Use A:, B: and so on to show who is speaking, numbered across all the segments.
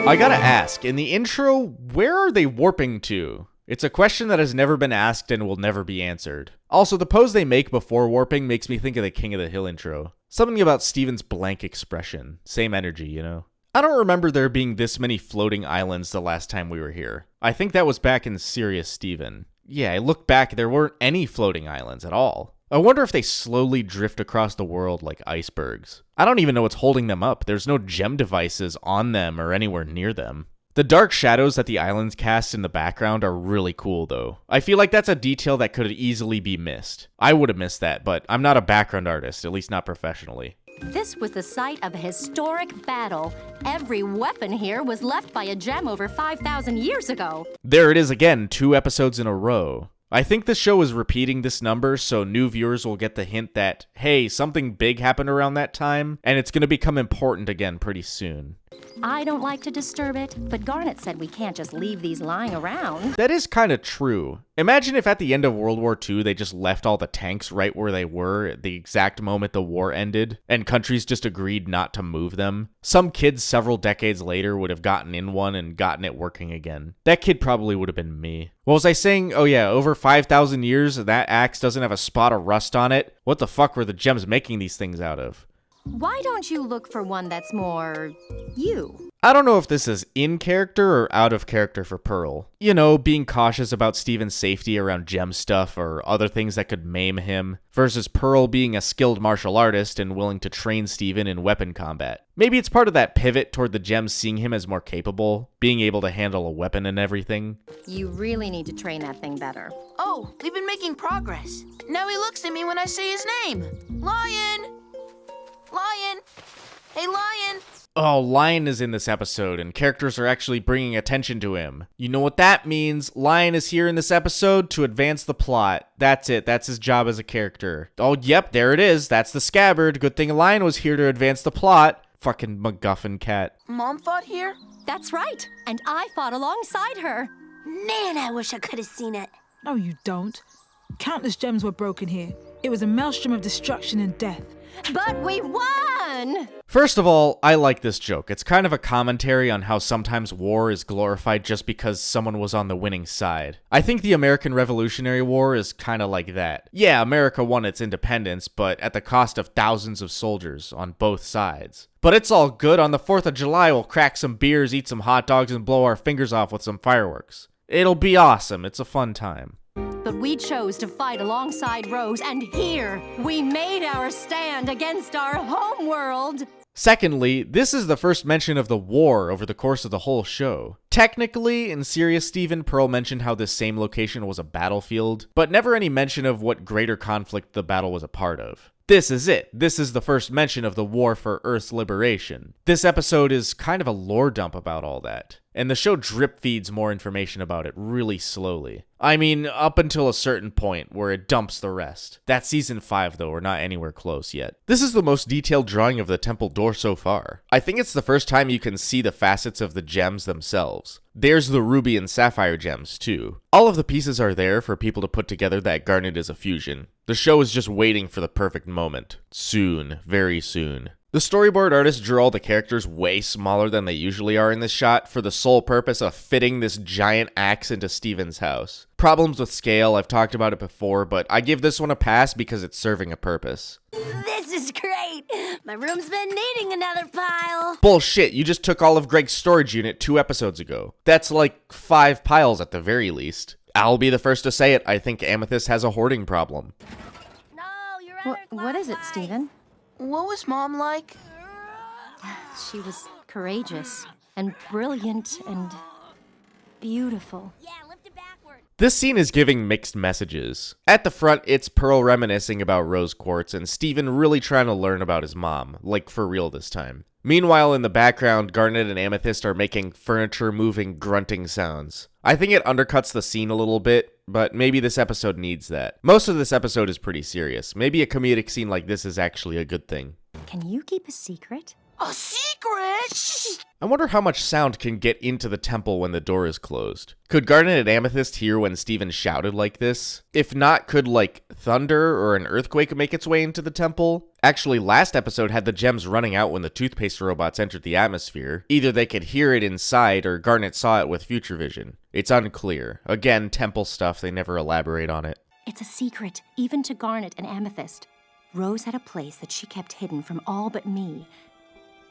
A: I gotta ask, in the intro, where are they warping to? It's a question that has never been asked and will never be answered. Also, the pose they make before warping makes me think of the King of the Hill intro. Something about Steven's blank expression. Same energy, you know? I don't remember there being this many floating islands the last time we were here. I think that was back in Serious Steven. Yeah, I look back, there weren't any floating islands at all. I wonder if they slowly drift across the world like icebergs. I don't even know what's holding them up. There's no gem devices on them or anywhere near them. The dark shadows that the islands cast in the background are really cool though. I feel like that's a detail that could easily be missed. I would have missed that, but I'm not a background artist, at least not professionally.
B: This was the site of a historic battle. Every weapon here was left by a gem over 5,000 years ago.
A: There it is again, 2 episodes in a row. I think the show is repeating this number so new viewers will get the hint that, hey, something big happened around that time, and it's going to become important again pretty soon.
B: I don't like to disturb it, but Garnet said we can't just leave these lying around.
A: That is kind of true. Imagine if at the end of World War II they just left all the tanks right where they were at the exact moment the war ended, and countries just agreed not to move them. Some kid several decades later would have gotten in one and gotten it working again. That kid probably would have been me. What was I saying? Oh yeah, over 5,000 years, that axe doesn't have a spot of rust on it? What the fuck were the gems making these things out of?
B: Why don't you look for one that's more you?
A: I don't know if this is in character or out of character for Pearl. You know, being cautious about Steven's safety around gem stuff or other things that could maim him, versus Pearl being a skilled martial artist and willing to train Steven in weapon combat. Maybe it's part of that pivot toward the gems seeing him as more capable, being able to handle a weapon and everything.
B: You really need to train that thing better.
C: Oh, we've been making progress. Now he looks at me when I say his name. Lion! Lion! Hey, Lion!
A: Oh, Lion is in this episode, and characters are actually bringing attention to him. You know what that means? Lion is here in this episode to advance the plot. That's it. That's his job as a character. Oh, yep, there it is. That's the Scabbard. Good thing Lion was here to advance the plot. Fucking MacGuffin cat.
C: Mom fought here?
B: That's right. And I fought alongside her.
D: Man, I wish I could have seen it.
E: No, you don't. Countless gems were broken here. It was a maelstrom of destruction and death.
B: But we won!
A: First of all, I like this joke. It's kind of a commentary on how sometimes war is glorified just because someone was on the winning side. I think the American Revolutionary War is kind of like that. Yeah, America won its independence, but at the cost of thousands of soldiers on both sides. But it's all good. On the 4th of July, we'll crack some beers, eat some hot dogs, and blow our fingers off with some fireworks. It'll be awesome. It's a fun time.
B: But we chose to fight alongside Rose, and here we made our stand against our homeworld.
A: Secondly, this is the first mention of the war over the course of the whole show. Technically, in Serious Steven, Pearl mentioned how this same location was a battlefield, but never any mention of what greater conflict the battle was a part of. This is it. This is the first mention of the war for Earth's liberation. This episode is kind of a lore dump about all that, and the show drip feeds more information about it really slowly. I mean, up until a certain point where it dumps the rest. That's season 5 though, we're not anywhere close yet. This is the most detailed drawing of the temple door so far. I think it's the first time you can see the facets of the gems themselves. There's the ruby and sapphire gems too. All of the pieces are there for people to put together that Garnet is a fusion. The show is just waiting for the perfect moment. Soon, very soon. The storyboard artist drew all the characters way smaller than they usually are in this shot for the sole purpose of fitting this giant axe into Steven's house. Problems with scale, I've talked about it before, but I give this one a pass because it's serving a purpose.
D: This is great. My room's been needing another pile.
A: Bullshit, you just took all of Greg's storage unit 2 episodes ago. That's like 5 piles at the very least. I'll be the first to say it, I think Amethyst has a hoarding problem.
D: No, you're
B: What is it, Steven?
C: What was Mom like?
B: She was courageous and brilliant and beautiful.
D: Yeah, lift it backward.
A: This scene is giving mixed messages. At the front, it's Pearl reminiscing about Rose Quartz and Steven really trying to learn about his mom, like for real this time. Meanwhile, in the background, Garnet and Amethyst are making furniture-moving grunting sounds. I think it undercuts the scene a little bit, but maybe this episode needs that. Most of this episode is pretty serious. Maybe a comedic scene like this is actually a good thing.
B: Can you keep a secret?
C: A secret?
A: I wonder how much sound can get into the temple when the door is closed. Could Garnet and Amethyst hear when Steven shouted like this? If not, could like thunder or an earthquake make its way into the temple? Actually, last episode had the gems running out when the toothpaste robots entered the atmosphere. Either they could hear it inside or Garnet saw it with future vision. It's unclear. Again, temple stuff, they never elaborate on it.
B: It's a secret, even to Garnet and Amethyst. Rose had a place that she kept hidden from all but me.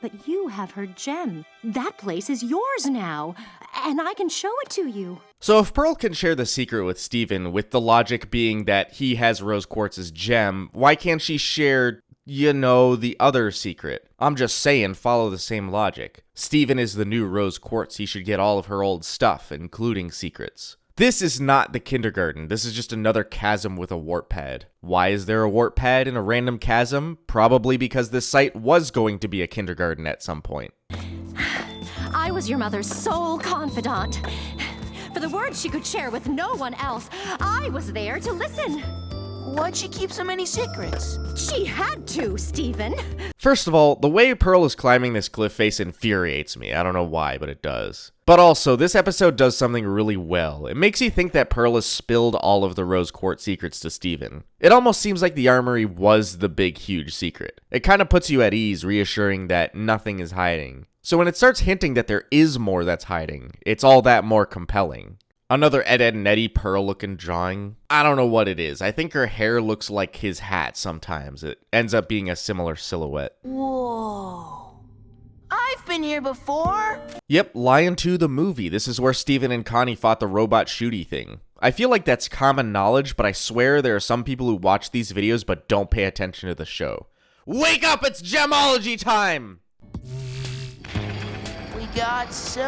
B: But you have her gem. That place is yours now, and I can show it to you.
A: So if Pearl can share the secret with Steven, with the logic being that he has Rose Quartz's gem, why can't she share, the other secret? I'm just saying, follow the same logic. Steven is the new Rose Quartz. He should get all of her old stuff, including secrets. This is not the kindergarten. This is just another chasm with a warp pad. Why is there a warp pad in a random chasm? Probably because this site was going to be a kindergarten at some point.
B: I was your mother's sole confidant. For the words she could share with no one else, I was there to listen.
C: Why'd she keep so many secrets?
B: She had to, Steven.
A: First of all, the way Pearl is climbing this cliff face infuriates me. I don't know why, but it does. But also, this episode does something really well. It makes you think that Pearl has spilled all of the Rose Quartz secrets to Steven. It almost seems like the armory was the big, huge secret. It kind of puts you at ease, reassuring that nothing is hiding. So when it starts hinting that there is more that's hiding, it's all that more compelling. Another Ed, Edd n Eddy Pearl-looking drawing. I don't know what it is. I think her hair looks like his hat sometimes. It ends up being a similar silhouette.
C: Whoa. I've been here before.
A: Yep, Lion 2 the movie. This is where Steven and Connie fought the robot shooty thing. I feel like that's common knowledge, but I swear there are some people who watch these videos but don't pay attention to the show. Wake up, it's Gemology time!
C: We got some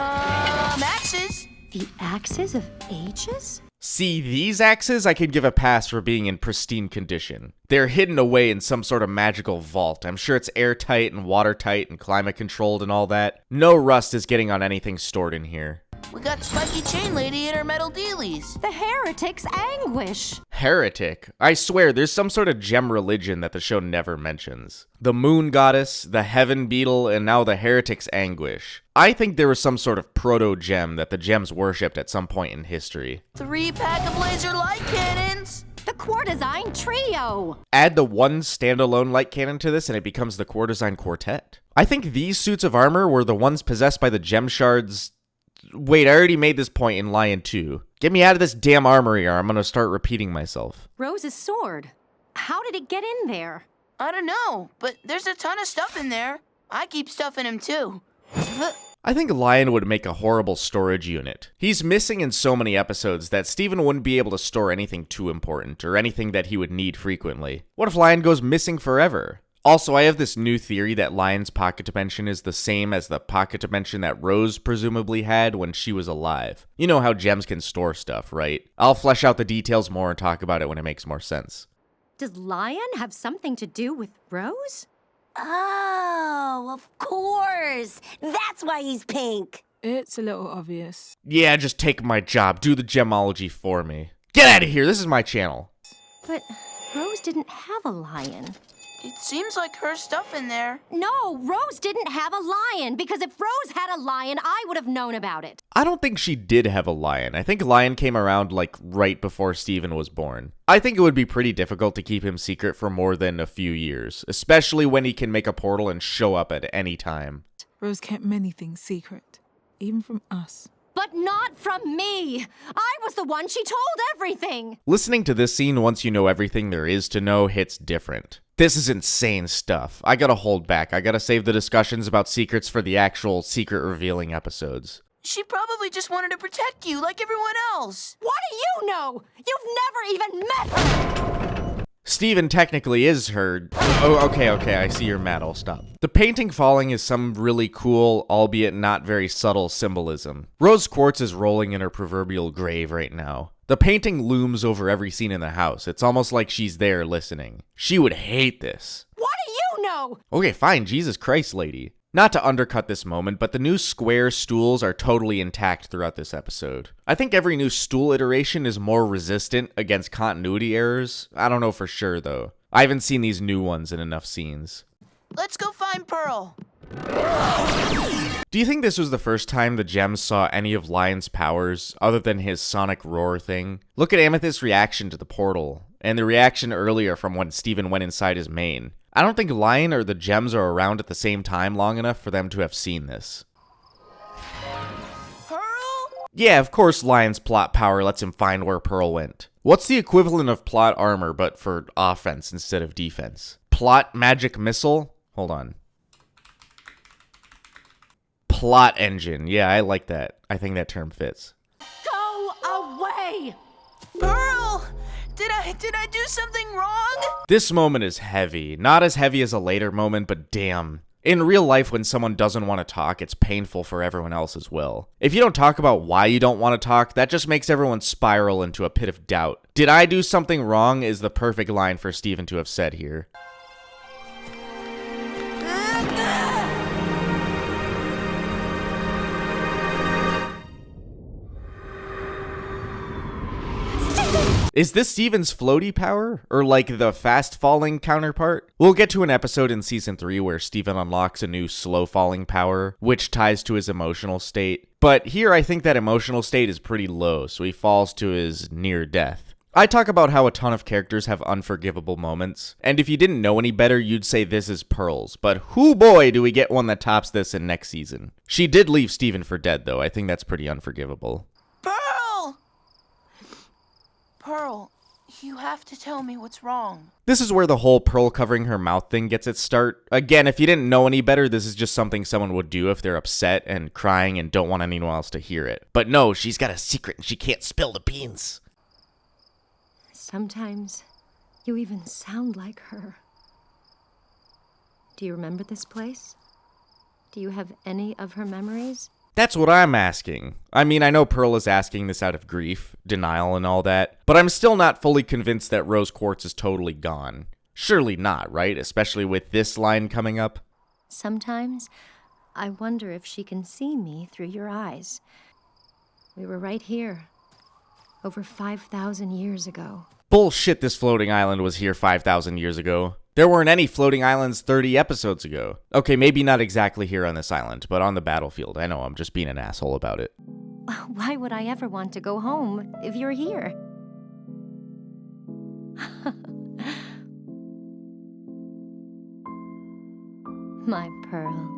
C: axes.
B: The axes of ages?
A: See, these axes I could give a pass for being in pristine condition. They're hidden away in some sort of magical vault. I'm sure it's airtight and watertight and climate controlled and all that. No rust is getting on anything stored in here.
C: We got Spiky Chain Lady and her metal dealies.
B: The heretic's anguish.
A: Heretic? I swear, there's some sort of gem religion that the show never mentions. The moon goddess, the heaven beetle, and now the heretic's anguish. I think there was some sort of proto-gem that the gems worshipped at some point in history.
C: 3-pack of laser light cannons.
B: The Quartz trio.
A: Add the one standalone light cannon to this and it becomes the Quartz Quartet. I think these suits of armor were the ones possessed by the gem shards. Wait, I already made this point in Lion 2. Get me out of this damn armory or I'm gonna start repeating myself.
B: Rose's sword. How did it get in there?
C: I don't know, but there's a ton of stuff in there. I keep stuff in him too.
A: I think Lion would make a horrible storage unit. He's missing in so many episodes that Steven wouldn't be able to store anything too important or anything that he would need frequently. What if Lion goes missing forever? Also, I have this new theory that Lion's pocket dimension is the same as the pocket dimension that Rose presumably had when she was alive. You know how gems can store stuff, right? I'll flesh out the details more and talk about it when it makes more sense.
B: Does Lion have something to do with Rose?
D: Oh, of course. That's why he's pink.
E: It's a little obvious.
A: Yeah, just take my job. Do the gemology for me. Get out of here. This is my channel.
B: But Rose didn't have a lion.
C: It seems like her stuff in there.
B: No, Rose didn't have a lion, because if Rose had a lion, I would have known about it.
A: I don't think she did have a lion. I think Lion came around like right before Steven was born. I think it would be pretty difficult to keep him secret for more than a few years, especially when he can make a portal and show up at any time.
E: Rose kept many things secret, even from us.
B: But not from me. I was the one she told everything.
A: Listening to this scene once you know everything there is to know hits different. This is insane stuff. I gotta hold back. I gotta save the discussions about secrets for the actual secret revealing episodes.
C: She probably just wanted to protect you like everyone else.
B: What do you know? You've never even met her.
A: Steven technically is her. Oh, okay, I see you're mad. I'll stop. The painting falling is some really cool, albeit not very subtle symbolism. Rose Quartz is rolling in her proverbial grave right now. The painting looms over every scene in the house. It's almost like she's there listening. She would hate this.
B: What do you know?
A: Okay, fine, Jesus Christ, lady. Not to undercut this moment, but the new square stools are totally intact throughout this episode. I think every new stool iteration is more resistant against continuity errors. I don't know for sure, though. I haven't seen these new ones in enough scenes.
C: Let's go find Pearl.
A: Do Do you think this was the first time the gems saw any of Lion's powers, other than his sonic roar thing? Look at Amethyst's reaction to the portal, and the reaction earlier from when Steven went inside his main. I don't think Lion or the gems are around at the same time long enough for them to have seen this.
C: Pearl?
A: Yeah, of course Lion's plot power lets him find where Pearl went. What's the equivalent of plot armor but for offense instead of defense? Plot magic missile? Hold on. Plot engine. Yeah, I like that. I think that term fits.
D: Go away!
C: Pearl! Did I do something wrong?
A: This moment is heavy. Not as heavy as a later moment, but damn. In real life, when someone doesn't want to talk, it's painful for everyone else as well. If you don't talk about why you don't want to talk, that just makes everyone spiral into a pit of doubt. Did I do something wrong is the perfect line for Steven to have said here. Is this Steven's floaty power? Or like the fast falling counterpart? We'll get to an episode in season 3 where Steven unlocks a new slow falling power, which ties to his emotional state. But here I think that emotional state is pretty low, so he falls to his near death. I talk about how a ton of characters have unforgivable moments, and if you didn't know any better, you'd say this is Pearl's, but whoo boy do we get one that tops this in next season. She did leave Steven for dead though, I think that's pretty unforgivable.
C: Pearl, you have to tell me what's wrong.
A: This is where the whole Pearl covering her mouth thing gets its start. Again, if you didn't know any better, this is just something someone would do if they're upset and crying and don't want anyone else to hear it. But no, she's got a secret and she can't spill the beans.
B: Sometimes you even sound like her. Do you remember this place? Do you have any of her memories?
A: That's what I'm asking. I mean, I know Pearl is asking this out of grief, denial, and all that, but I'm still not fully convinced that Rose Quartz is totally gone. Surely not, right? Especially with this line coming up.
B: Sometimes I wonder if she can see me through your eyes. We were right here, over 5,000 years ago.
A: Bullshit, this floating island was here 5,000 years ago. There weren't any floating islands 30 episodes ago. Okay, maybe not exactly here on this island, but on the battlefield. I know, I'm just being an asshole about it.
B: Why would I ever want to go home if you're here? My Pearl.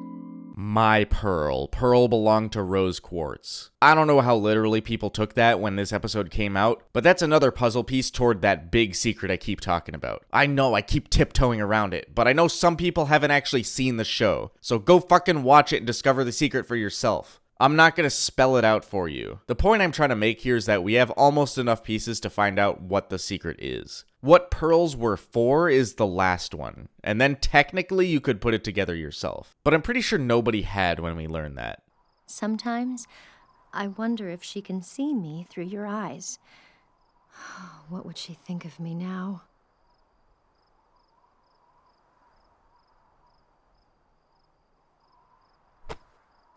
A: My Pearl. Pearl belonged to Rose Quartz. I don't know how literally people took that when this episode came out, but that's another puzzle piece toward that big secret I keep talking about. I know I keep tiptoeing around it, but I know some people haven't actually seen the show, so go fucking watch it and discover the secret for yourself. I'm not gonna spell it out for you. The point I'm trying to make here is that we have almost enough pieces to find out what the secret is. What pearls were for is the last one, and then technically you could put it together yourself. But I'm pretty sure nobody had when we learned that.
B: Sometimes I wonder if she can see me through your eyes. What would she think of me now?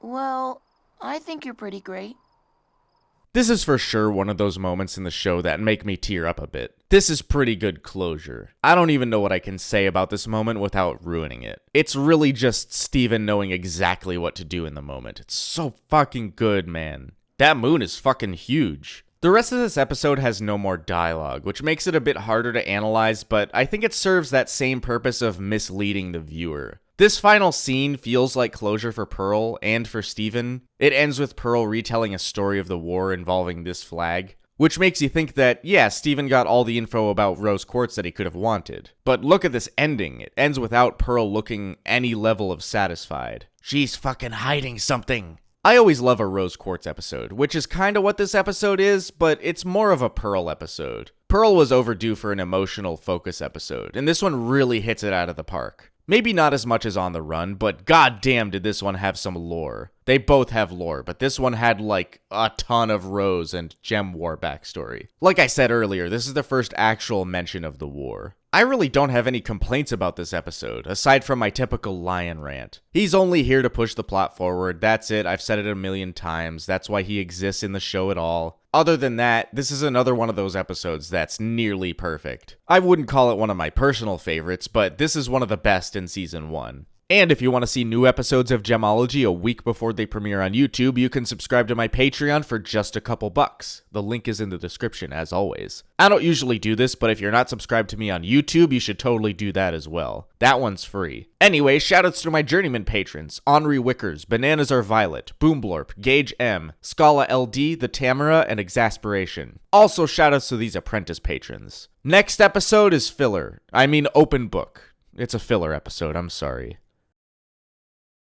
C: Well, I think you're pretty great.
A: This is for sure one of those moments in the show that make me tear up a bit. This is pretty good closure. I don't even know what I can say about this moment without ruining it. It's really just Steven knowing exactly what to do in the moment. It's so fucking good, man. That moon is fucking huge. The rest of this episode has no more dialogue, which makes it a bit harder to analyze, but I think it serves that same purpose of misleading the viewer. This final scene feels like closure for Pearl and for Steven. It ends with Pearl retelling a story of the war involving this flag, which makes you think that, yeah, Steven got all the info about Rose Quartz that he could have wanted. But look at this ending. It ends without Pearl looking any level of satisfied. She's fucking hiding something. I always love a Rose Quartz episode, which is kinda what this episode is, but it's more of a Pearl episode. Pearl was overdue for an emotional focus episode, and this one really hits it out of the park. Maybe not as much as On the Run, but goddamn did this one have some lore. They both have lore, but this one had like a ton of Rose and Gem War backstory. Like I said earlier, this is the first actual mention of the war. I really don't have any complaints about this episode, aside from my typical Lion rant. He's only here to push the plot forward, that's it, I've said it a million times, that's why he exists in the show at all. Other than that, this is another one of those episodes that's nearly perfect. I wouldn't call it one of my personal favorites, but this is one of the best in Season 1. And if you want to see new episodes of Gemology a week before they premiere on YouTube, you can subscribe to my Patreon for just a couple bucks. The link is in the description, as always. I don't usually do this, but if you're not subscribed to me on YouTube, you should totally do that as well. That one's free. Anyway, shoutouts to my Journeyman patrons, Henri Wickers, Bananas Are Violet, Boomblorp, Gage M, Scala LD, The Tamara, and Exasperation. Also shoutouts to these apprentice patrons. Next episode is filler. I mean open book. It's a filler episode, I'm sorry.